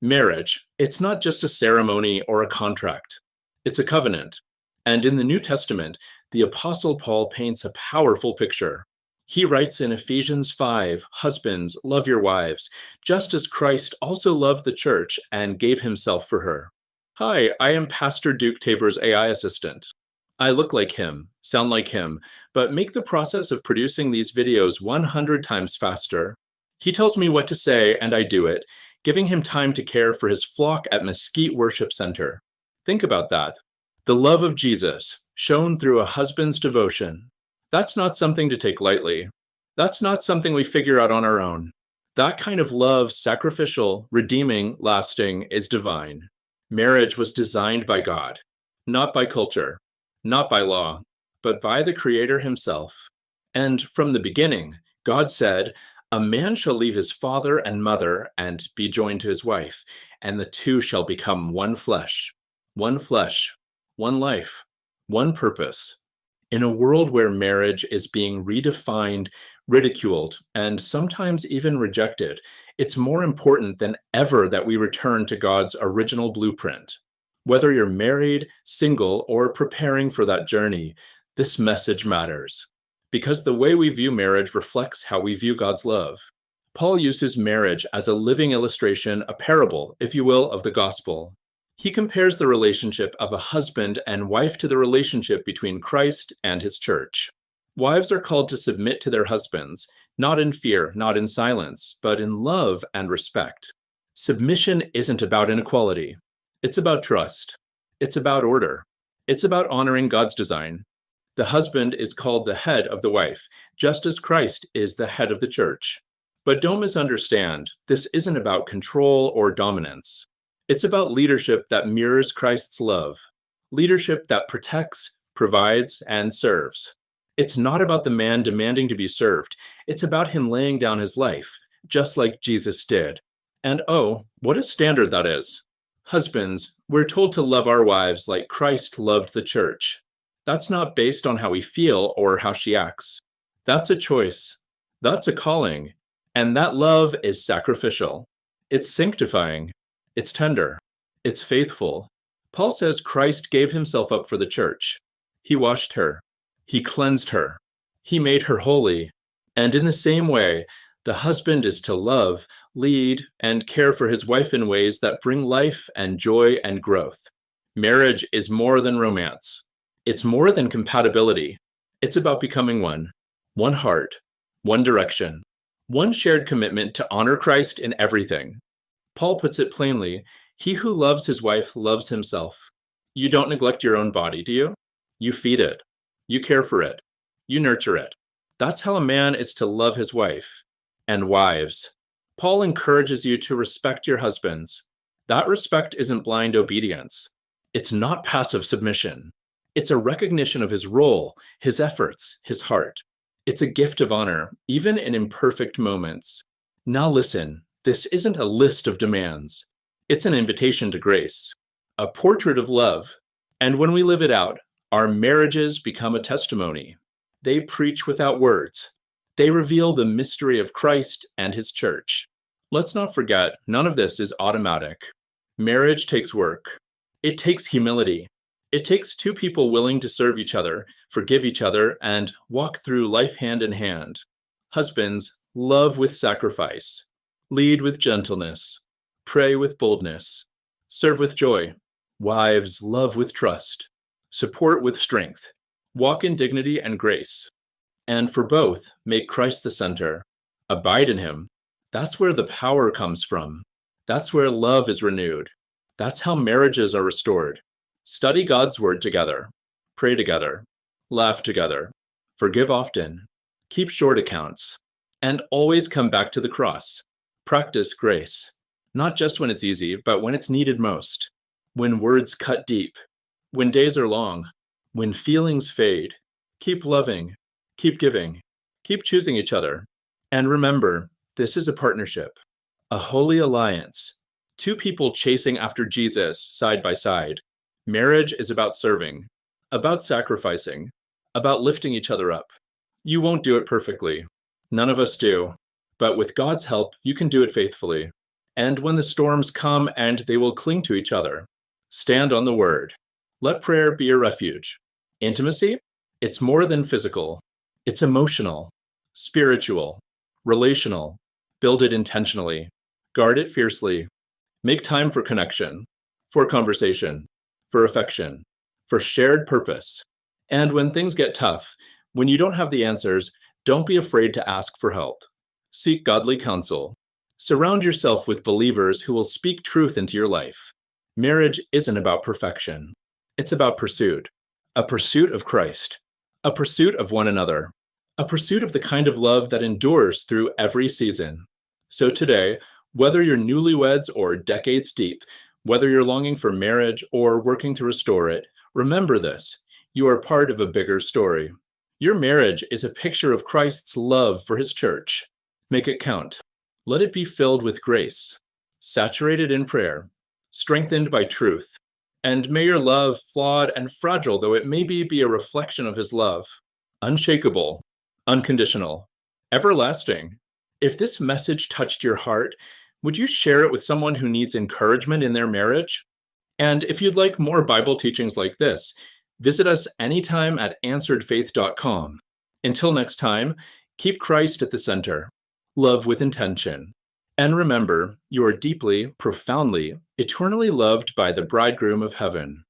Marriage, it's not just a ceremony or a contract. It's a covenant. And in the New Testament, the Apostle Paul paints a powerful picture. He writes in Ephesians 5, "Husbands, love your wives, just as Christ also loved the church and gave himself for her." Hi, I am Pastor Duke Tabor's AI assistant. I look like him, sound like him, but make the process of producing these videos 100 times faster. He tells me what to say, and I do it, giving him time to care for his flock at Mesquite Worship Center. Think about that. The love of Jesus, shown through a husband's devotion. That's not something to take lightly. That's not something we figure out on our own. That kind of love, sacrificial, redeeming, lasting, is divine. Marriage was designed by God, not by culture, not by law, but by the Creator himself. And from the beginning, God said, "A man shall leave his father and mother and be joined to his wife, and the two shall become one flesh, one flesh, one life, one purpose." In a world where marriage is being redefined, ridiculed, and sometimes even rejected, it's more important than ever that we return to God's original blueprint. Whether you're married, single, or preparing for that journey, this message matters. Because the way we view marriage reflects how we view God's love. Paul uses marriage as a living illustration, a parable, if you will, of the gospel. He compares the relationship of a husband and wife to the relationship between Christ and his church. Wives are called to submit to their husbands, not in fear, not in silence, but in love and respect. Submission isn't about inequality. It's about trust. It's about order. It's about honoring God's design. The husband is called the head of the wife, just as Christ is the head of the church. But don't misunderstand, this isn't about control or dominance. It's about leadership that mirrors Christ's love, leadership that protects, provides, and serves. It's not about the man demanding to be served. It's about him laying down his life, just like Jesus did. And oh, what a standard that is. Husbands, we're told to love our wives like Christ loved the church. That's not based on how we feel or how she acts. That's a choice. That's a calling. And that love is sacrificial. It's sanctifying. It's tender. It's faithful. Paul says Christ gave himself up for the church. He washed her. He cleansed her. He made her holy. And in the same way, the husband is to love, lead, and care for his wife in ways that bring life and joy and growth. Marriage is more than romance. It's more than compatibility. It's about becoming one heart, one direction, one shared commitment to honor Christ in everything. Paul puts it plainly, he who loves his wife loves himself. You don't neglect your own body, do you? You feed it. You care for it. You nurture it. That's how a man is to love his wife. And wives, Paul encourages you to respect your husbands. That respect isn't blind obedience. It's not passive submission. It's a recognition of his role, his efforts, his heart. It's a gift of honor, even in imperfect moments. Now listen, this isn't a list of demands. It's an invitation to grace, a portrait of love. And when we live it out, our marriages become a testimony. They preach without words. They reveal the mystery of Christ and his church. Let's not forget, none of this is automatic. Marriage takes work. It takes humility. It takes two people willing to serve each other, forgive each other, and walk through life hand in hand. Husbands, love with sacrifice. Lead with gentleness. Pray with boldness. Serve with joy. Wives, love with trust. Support with strength. Walk in dignity and grace. And for both, make Christ the center. Abide in him. That's where the power comes from. That's where love is renewed. That's how marriages are restored. Study God's word together. Pray together. Laugh together. Forgive often. Keep short accounts. And always come back to the cross. Practice grace. Not just when it's easy, but when it's needed most. When words cut deep. When days are long. When feelings fade. Keep loving. Keep giving. Keep choosing each other. And remember, this is a partnership. A holy alliance. Two people chasing after Jesus side by side. Marriage is about serving. About sacrificing. About lifting each other up. You won't do it perfectly. None of us do. But with God's help, you can do it faithfully. And when the storms come and they will cling to each other, stand on the word. Let prayer be your refuge. Intimacy? It's more than physical. It's emotional, spiritual, relational. Build it intentionally. Guard it fiercely. Make time for connection, for conversation, for affection, for shared purpose. And when things get tough, when you don't have the answers, don't be afraid to ask for help. Seek godly counsel. Surround yourself with believers who will speak truth into your life. Marriage isn't about perfection. It's about pursuit. A pursuit of Christ. A pursuit of one another. A pursuit of the kind of love that endures through every season. So today, whether you're newlyweds or decades deep, whether you're longing for marriage or working to restore it, remember this: you are part of a bigger story. Your marriage is a picture of Christ's love for his church. Make it count. Let it be filled with grace, saturated in prayer, strengthened by truth. And may your love, flawed and fragile though it may be a reflection of his love, unshakable, unconditional, everlasting. If this message touched your heart, would you share it with someone who needs encouragement in their marriage? And if you'd like more Bible teachings like this, visit us anytime at answeredfaith.com. Until next time, keep Christ at the center. Love with intention. And remember, you are deeply, profoundly, eternally loved by the bridegroom of heaven.